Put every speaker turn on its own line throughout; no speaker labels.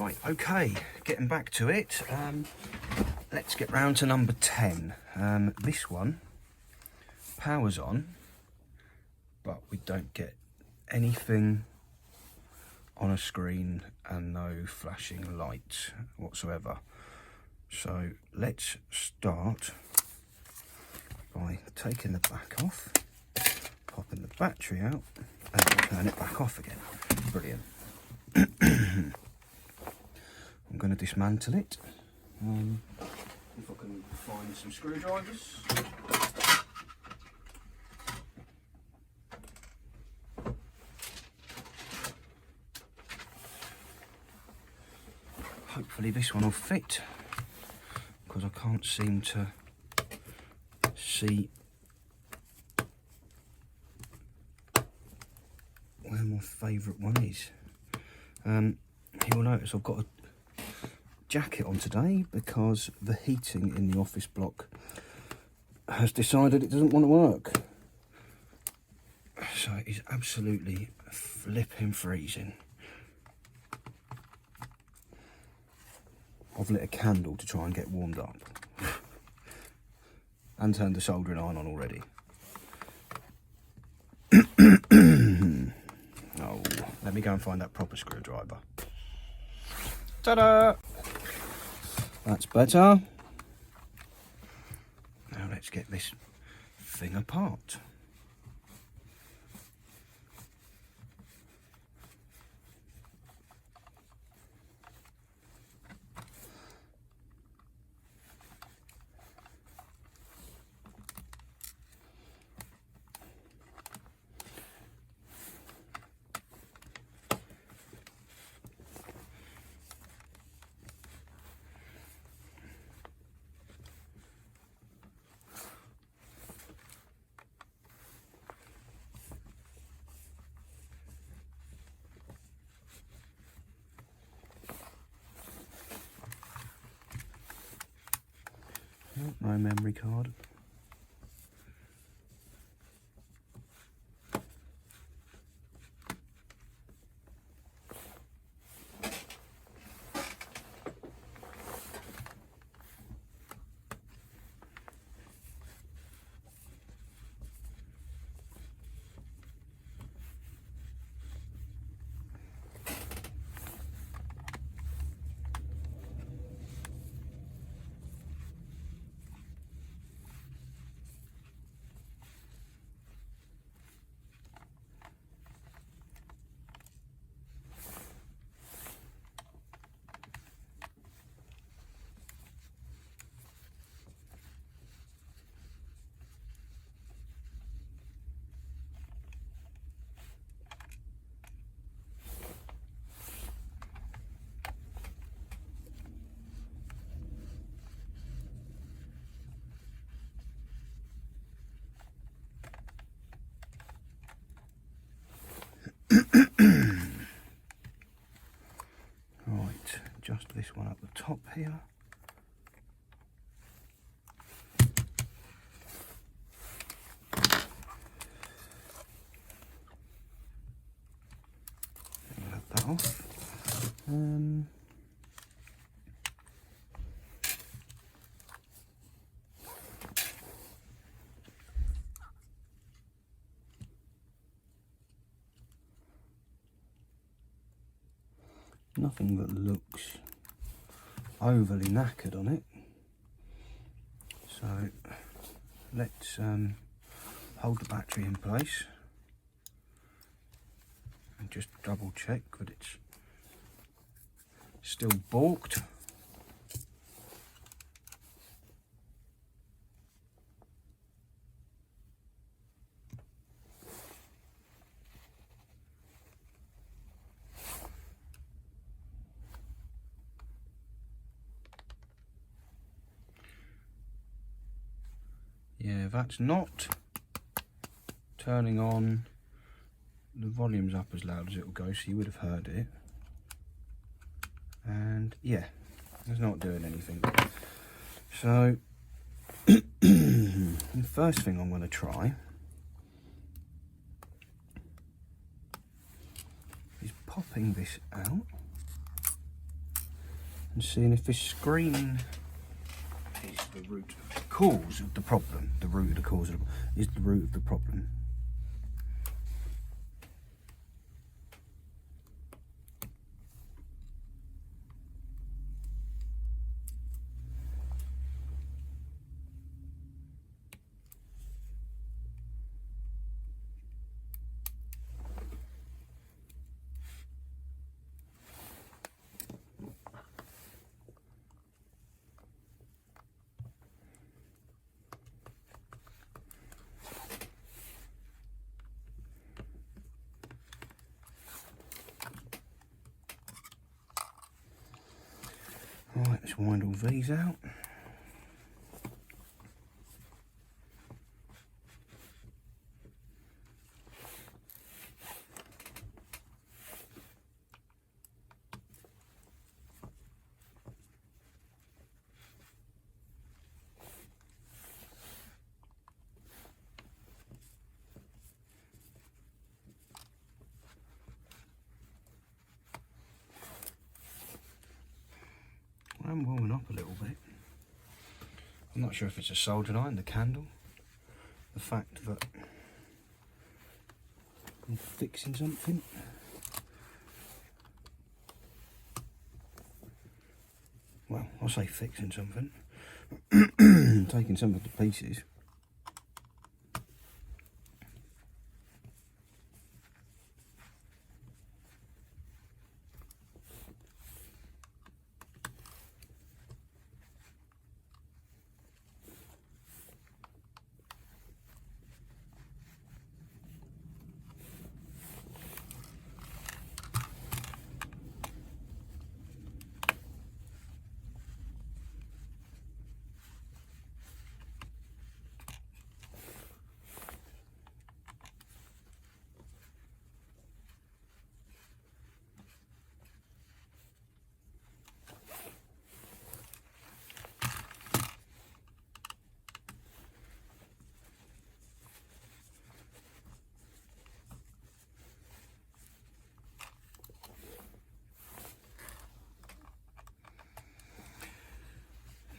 Right, okay, getting back to it. Let's get round to number 10. This one powers on, but we don't get anything on a screen and no flashing lights whatsoever. So let's start by taking the back off, popping the battery out and turn it back off again. Brilliant. I'm going to dismantle it. If I can find some screwdrivers. Hopefully this one will fit, because I can't seem to see where my favourite one is. You will notice I've got a jacket on today because the heating in the office block has decided it doesn't want to work. So it is absolutely flipping freezing. I've lit a candle to try and get warmed up and turned the soldering iron on already. Oh, let me go and find that proper screwdriver. Ta-da! That's better. Now let's get this thing apart. No memory card. Right, just this one at the top here. Let that off. Nothing that looks overly knackered on it. So let's hold the battery in place and just double check that it's still balked. Yeah, that's not turning on the volume's up as loud as it will go, so you would have heard it. And yeah, it's not doing anything. So the first thing I'm going to try is popping this out. and seeing if this screen is the root cause of the problem. The root of the cause of is the root of the problem. Right, let's wind all these out. I'm warming up a little bit. I'm not sure if it's a soldering iron, the candle, the fact that I'm fixing something. Well, I'll say fixing something. Taking some of the pieces.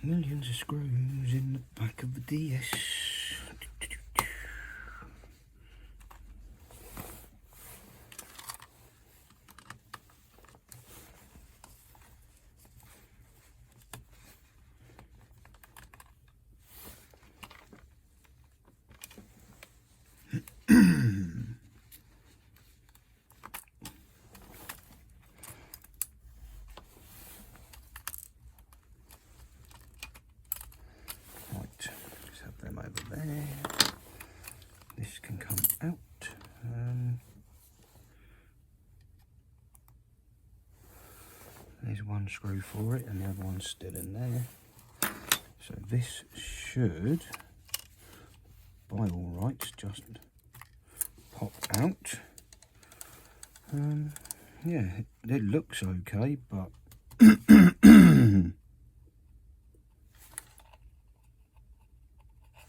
Millions of screws in the back of the DS. This can come out. There's one screw for it and the other one's still in there. So this should, by all rights, just pop out. Yeah, it looks okay, but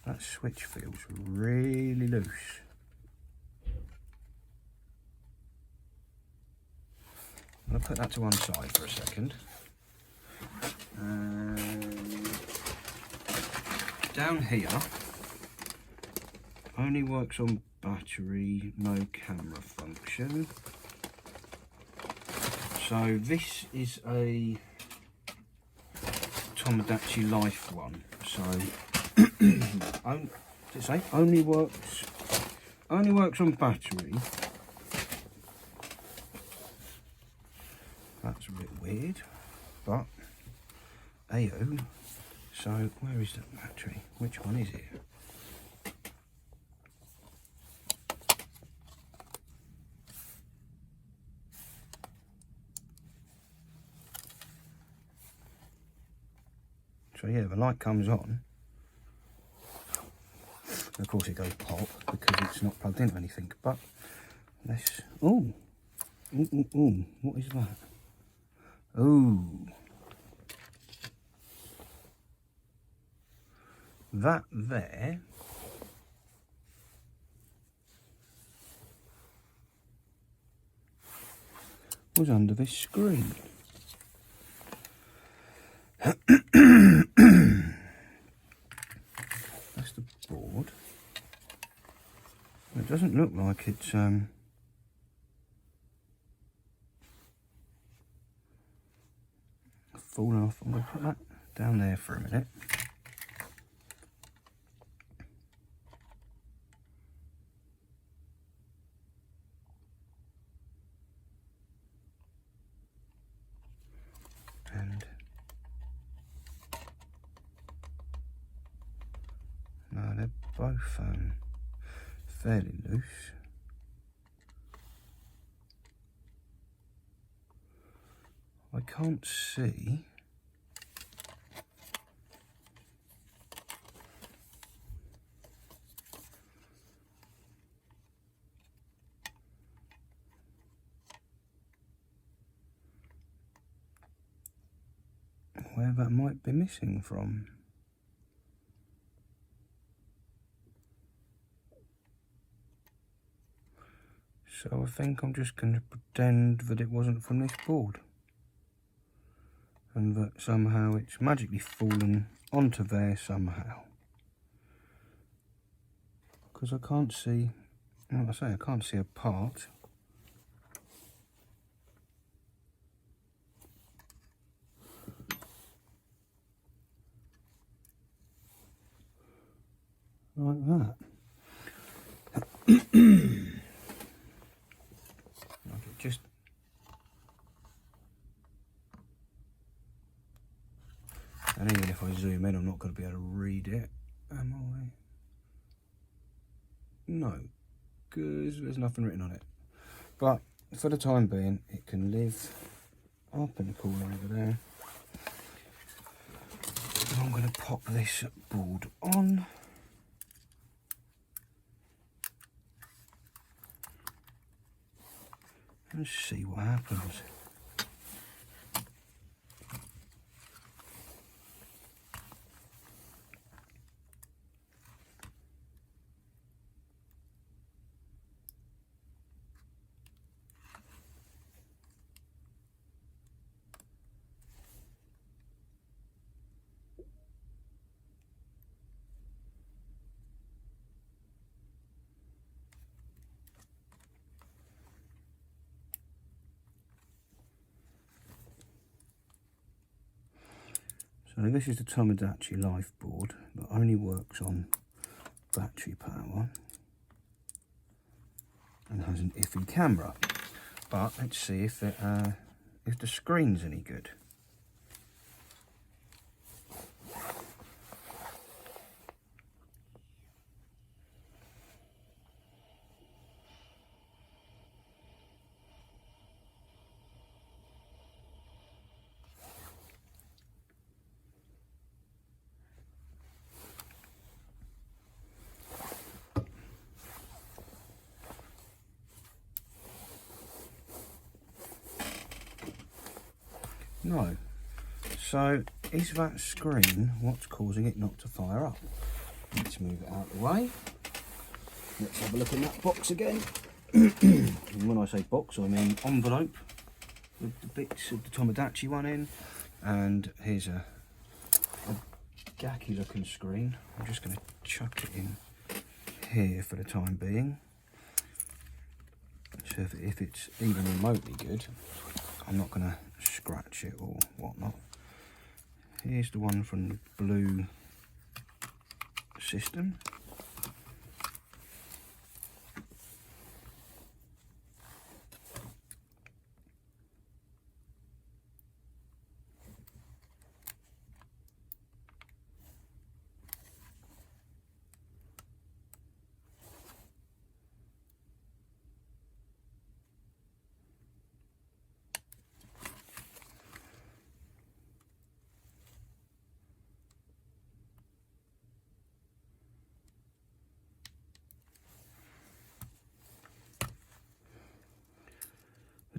that switch feels really loose. I'm going to put that to one side for a second. Down here, only works on battery, no camera function. So this is a Tomodachi Life one. So does it say only works on battery? That's a bit weird, but ayo. So where is that battery? Which one is it? So yeah, the light comes on. Of course it goes pop because it's not plugged into anything, but let's, ooh, what is that? Ooh. That there was under this screen. doesn't look like it's fallen off. I'm going to put that down there for a minute. And no, they're both fairly loose. I can't see where that might be missing from. So I think I'm just going to pretend that it wasn't from this board, and that somehow it's magically fallen onto there somehow. Because I can't see, like I say, I can't see a part. Like that. Just and even if I zoom in, I'm not going to be able to read it, am I? No, because there's nothing written on it. But for the time being, it can live up in the corner over there. And I'm going to pop this board on. And see what happens. So this is the Tomodachi Life board that only works on battery power and has an iffy camera. But let's see if the screen's any good. No. So is that screen what's causing it not to fire up? Let's move it out of the way. Let's have a look in that box again. And when I say box, I mean envelope with the bits of the Tomodachi one in. And here's a gacky looking screen. I'm just going to chuck it in here for the time being. So if it's even remotely good, I'm not going to scratch it or whatnot. Here's the one from the blue system.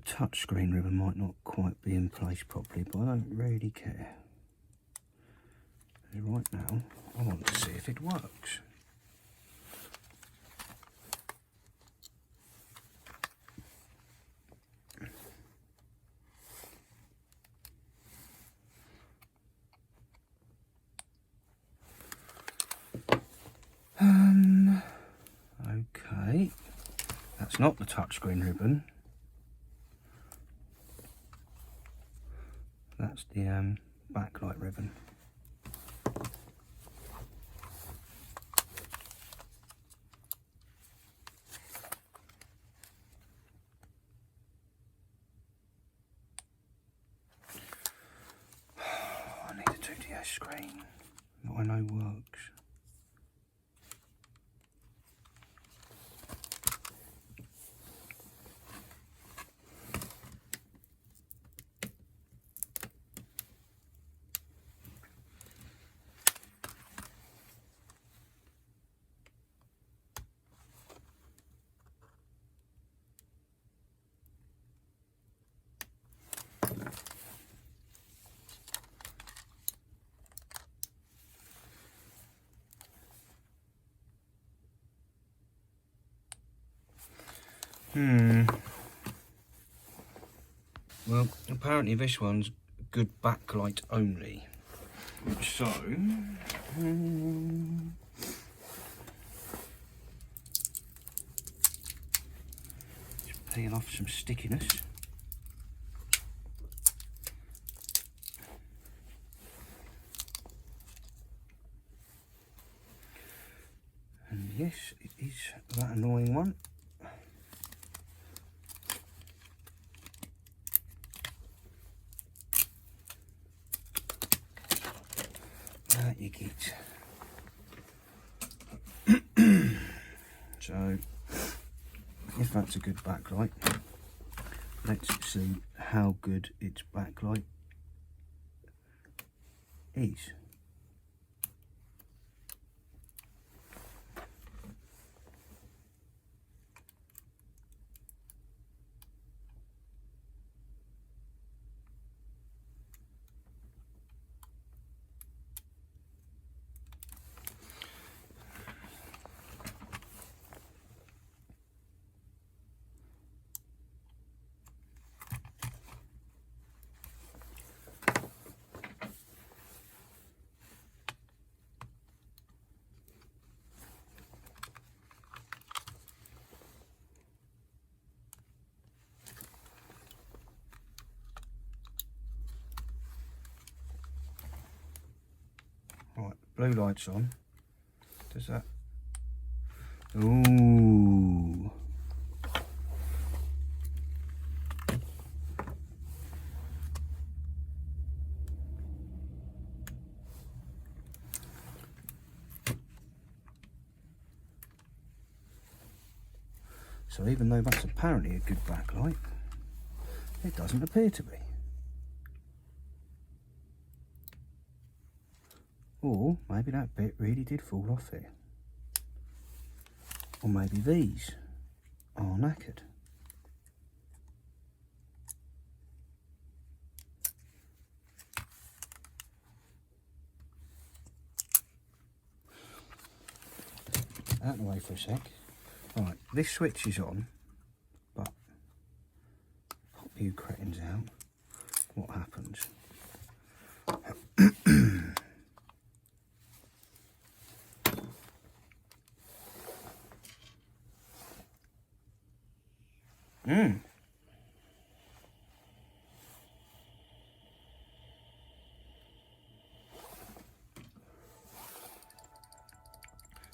Touchscreen ribbon might not quite be in place properly, but I don't really care. Right now, I want to see if it works. Okay. That's not the touchscreen ribbon. That's the backlight ribbon. I need a 2DS screen that I know works. Well, apparently this one's good backlight only. So, just peel off some stickiness. And yes, it is that annoying one. That you get. So, if that's a good backlight, let's see how good its backlight is. Right, blue light's on. Does that? Ooh. So even though that's apparently a good backlight, it doesn't appear to be. Or maybe that bit really did fall off here. Or maybe these are knackered. Out of the way for a sec. Right, this switch is on, but pop you cretins out. What happens?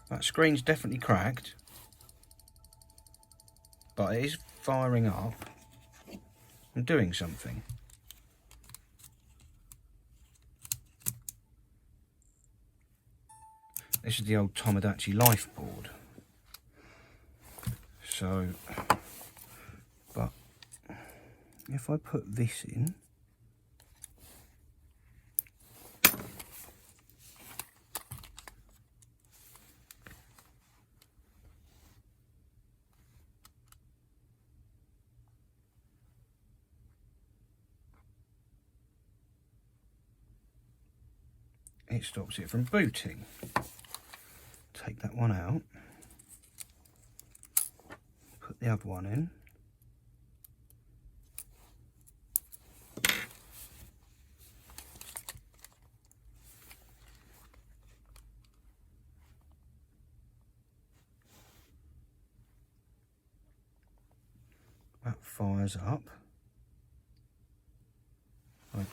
That screen's definitely cracked, but it is firing up and doing something. This is the old Tomodachi Life board. So, but if I put this in, it stops it from booting. Take that one out, put the other one in. fires up,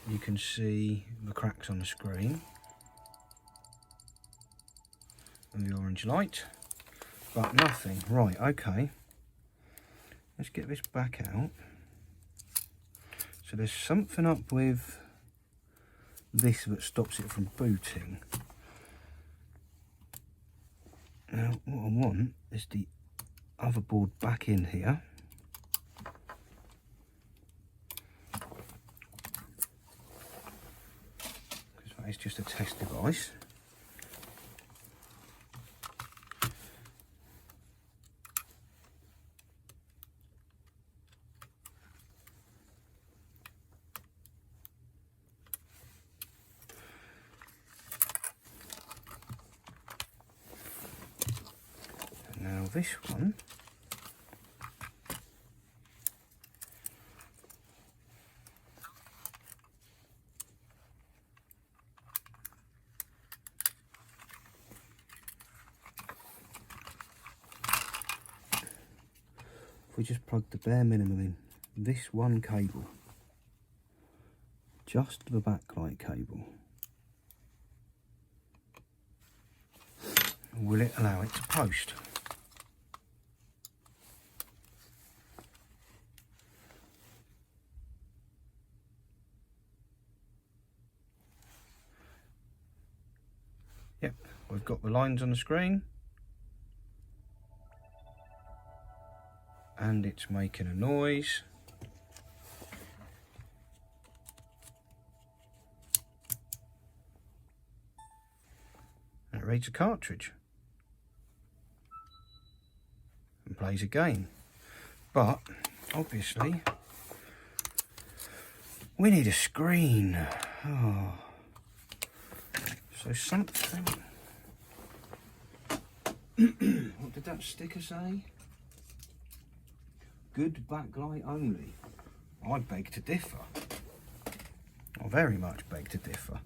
you can see the cracks on the screen and the orange light, but nothing. Right, okay, let's get this back out. So there's something up with this that stops it from booting. Now what I want is the other board back in here. Because that is just a test device. Now this one, if we just plug the bare minimum in, this one cable, just the backlight cable, will it allow it to post? Yep, we've got the lines on the screen and it's making a noise. And it reads a cartridge and plays a game. But obviously we need a screen. Oh. So something, what did that sticker say? Good backlight only. I beg to differ. I very much beg to differ.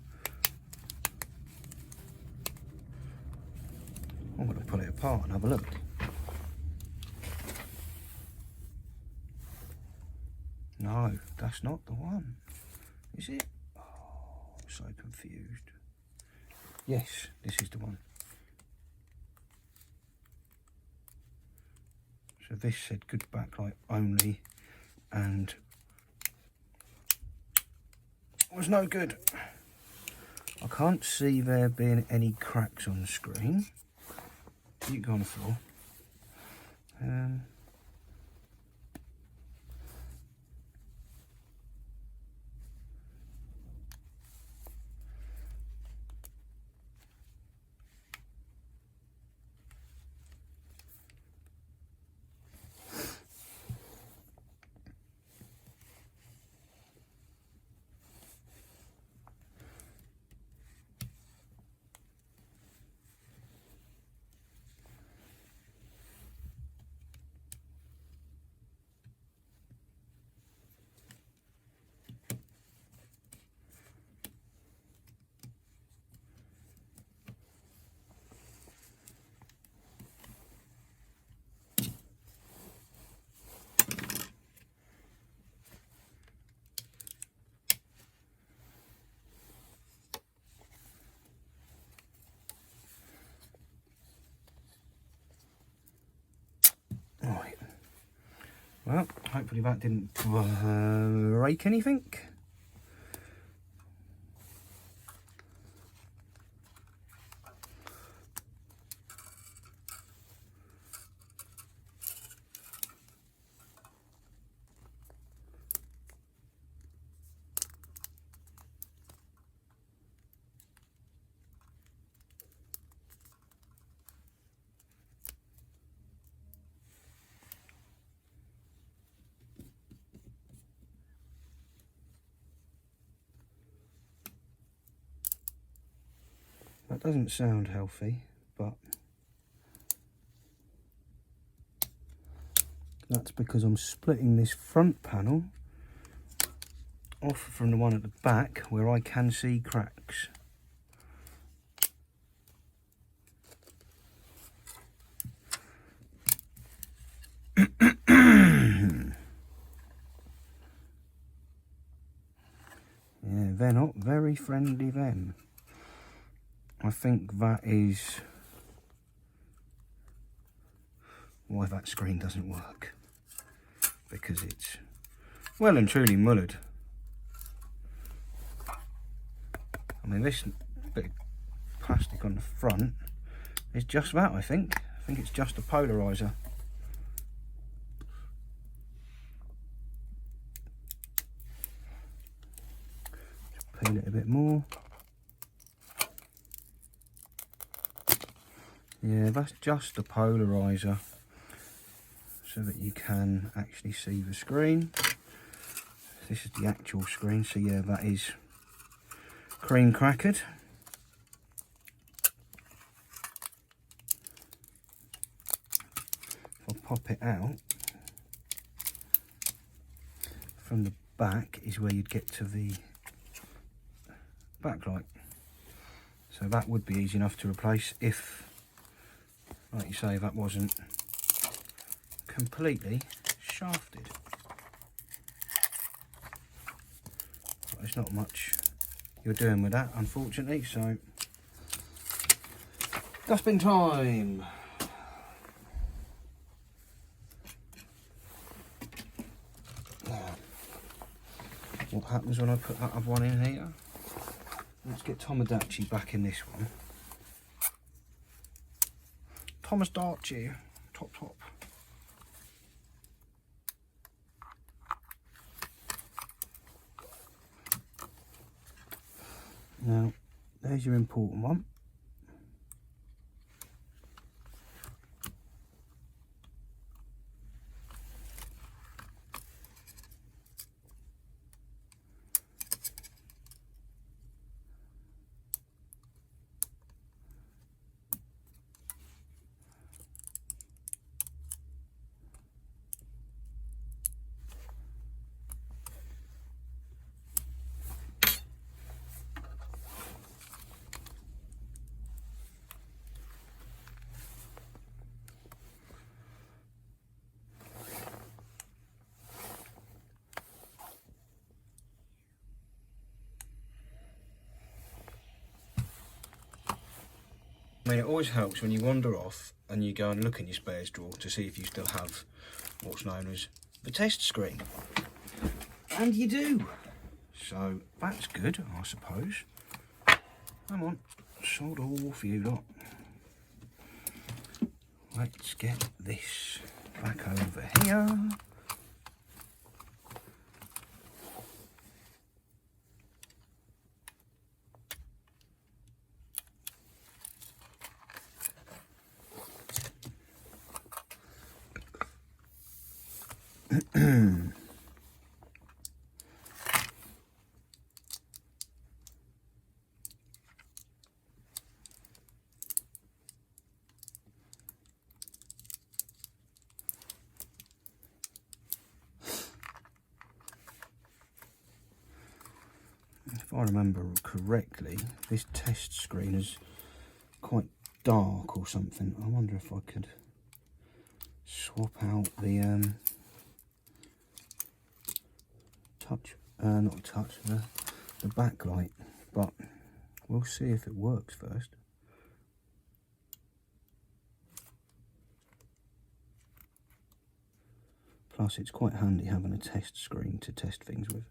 I'm going to pull it apart and have a look. No, that's not the one. Is it? Oh, I'm so confused. Yes, this is the one. So this said good backlight only and was no good. I can't see there being any cracks on the screen. You go on the floor. Right. Well, hopefully that didn't break anything. That doesn't sound healthy, but that's because I'm splitting this front panel off from the one at the back where I can see cracks. they're not very friendly then. I think that is why that screen doesn't work, because it's well and truly mullered. I mean, this bit of plastic on the front is just that, I think. I think it's just a polarizer. Just peel it a bit more. Yeah, that's just a polarizer, so that you can actually see the screen. This is the actual screen, so yeah, that is cream crackered. If I pop it out, from the back is where you'd get to the backlight. So that would be easy enough to replace if, like you say, that wasn't completely shafted. But there's not much you're doing with that, unfortunately, so dustbin time. Now, what happens when I put that other one in here? Let's get Tomodachi back in this one. Tomodachi, top. Now, there's your important one. I mean, it always helps when you wander off and you go and look in your spares drawer to see if you still have what's known as the test screen. And you do. So that's good, I suppose. Come on, sod off you lot. Let's get this back over here. If I remember correctly, this test screen is quite dark or something. I wonder if I could swap out the the backlight, but we'll see if it works first. Plus, it's quite handy having a test screen to test things with.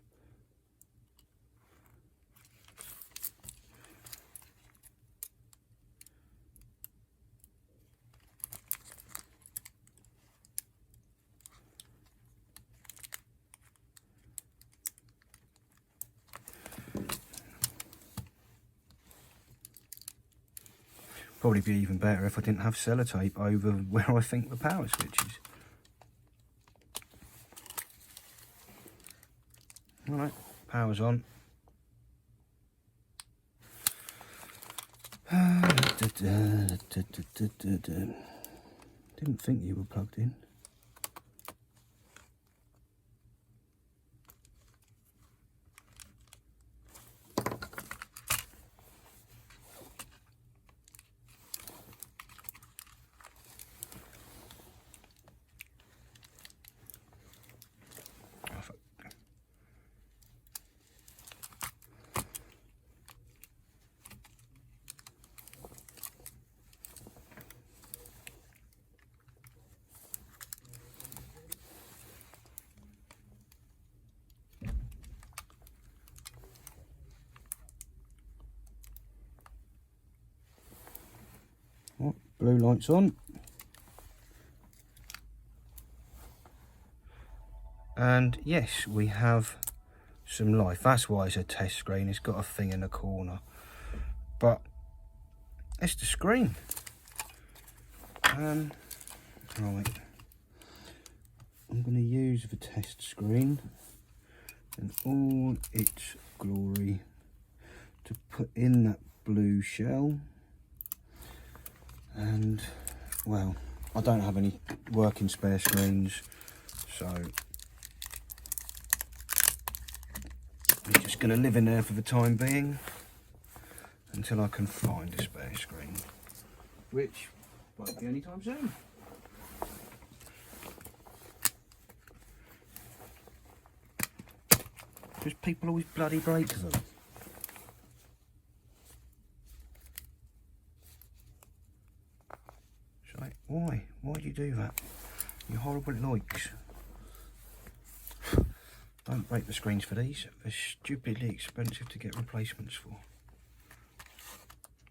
Probably be even better if I didn't have sellotape over where I think the power switch is. Alright, power's on. Didn't think you were plugged in. Right, blue lights on. And yes, we have some life. That's why it's a test screen. It's got a thing in the corner. But it's the screen. Right. I'm going to use the test screen in all its glory to put in that blue shell. And, well, I don't have any working spare screens, so I'm just going to live in there for the time being until I can find a spare screen, which won't be anytime soon. Because people always bloody break them. So, why? Why do you do that? You horrible likes. Don't break the screens for these. They're stupidly expensive to get replacements for.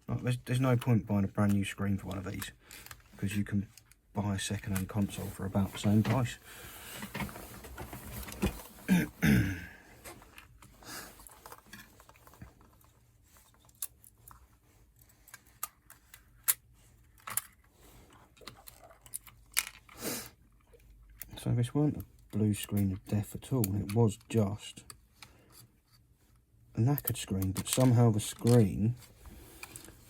Like, there's no point buying a brand new screen for one of these, because you can buy a second-hand console for about the same price. So this weren't a blue screen of death at all. It was just a knackered screen, but somehow the screen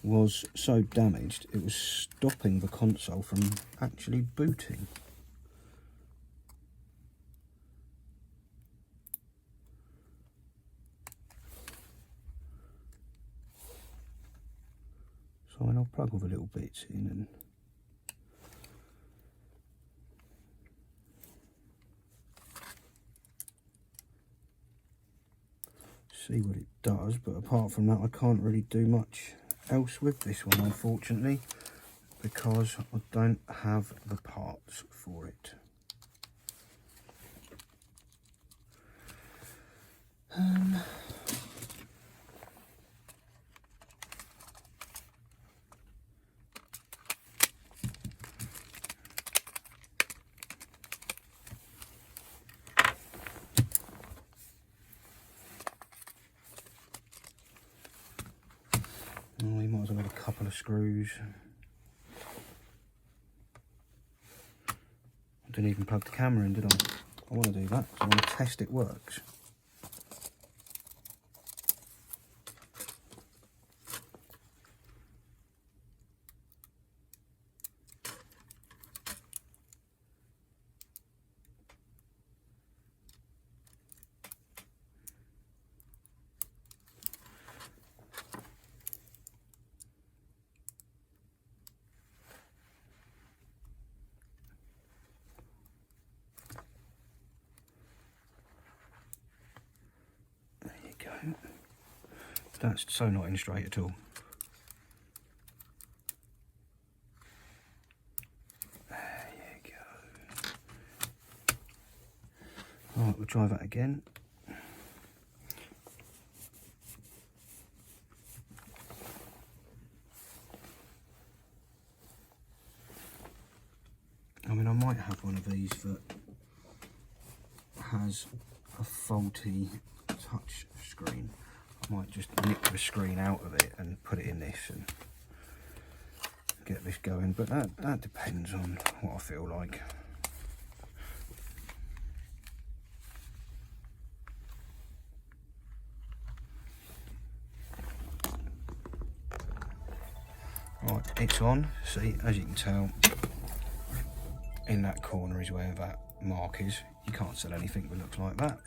was so damaged it was stopping the console from actually booting. So I'll plug all the little bits in and see what it does, but apart from that I can't really do much else with this one, unfortunately, because I don't have the parts for it. We might as well have a couple of screws. I didn't even plug the camera in, did I? I want to do that, I want to test it works. Go. That's so not in straight at all. There you go. Right, we'll try that again. I mean, I might have one of these that has a faulty touch screen. I might just nick the screen out of it and put it in this and get this going, but that depends on what I feel like. Right, it's on. See, as you can tell, in that corner is where that mark is. You can't sell anything that looks like that.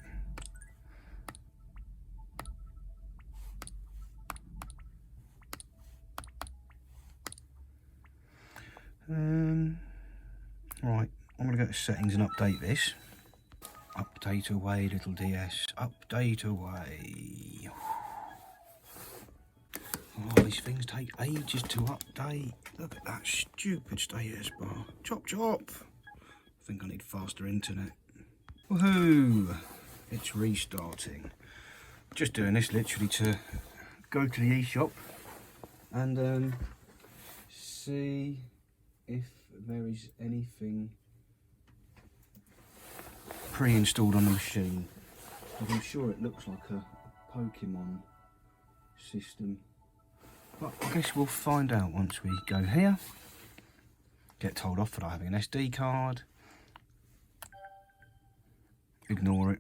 Right, I'm going to go to settings and update this. Update away, little DS. Update away. Oh, these things take ages to update. Look at that stupid status bar. Chop chop. I think I need faster internet. Woohoo! It's restarting. Just doing this literally to go to the eShop and see if there is anything pre-installed on the machine. I'm sure it looks like a Pokemon system, but I guess we'll find out once we go here. Get told off for not having an SD card. Ignore it.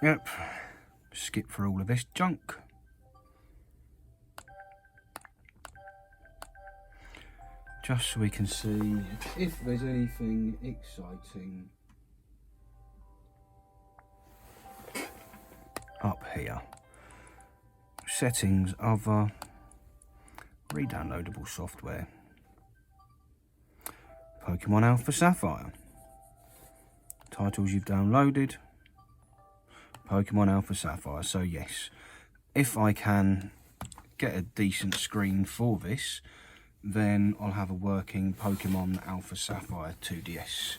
Yep, skip for all of this junk. Just so we can see if there's anything exciting up here. Settings, other, re-downloadable software. Pokemon Alpha Sapphire. Titles you've downloaded. Pokemon Alpha Sapphire. So yes, if I can get a decent screen for this, then I'll have a working Pokemon Alpha Sapphire 2DS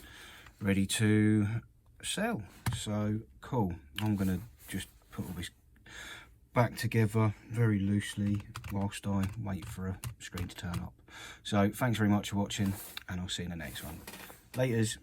ready to sell. So cool. I'm going to just put all this back together very loosely whilst I wait for a screen to turn up. So thanks very much for watching, and I'll see you in the next one. Laters.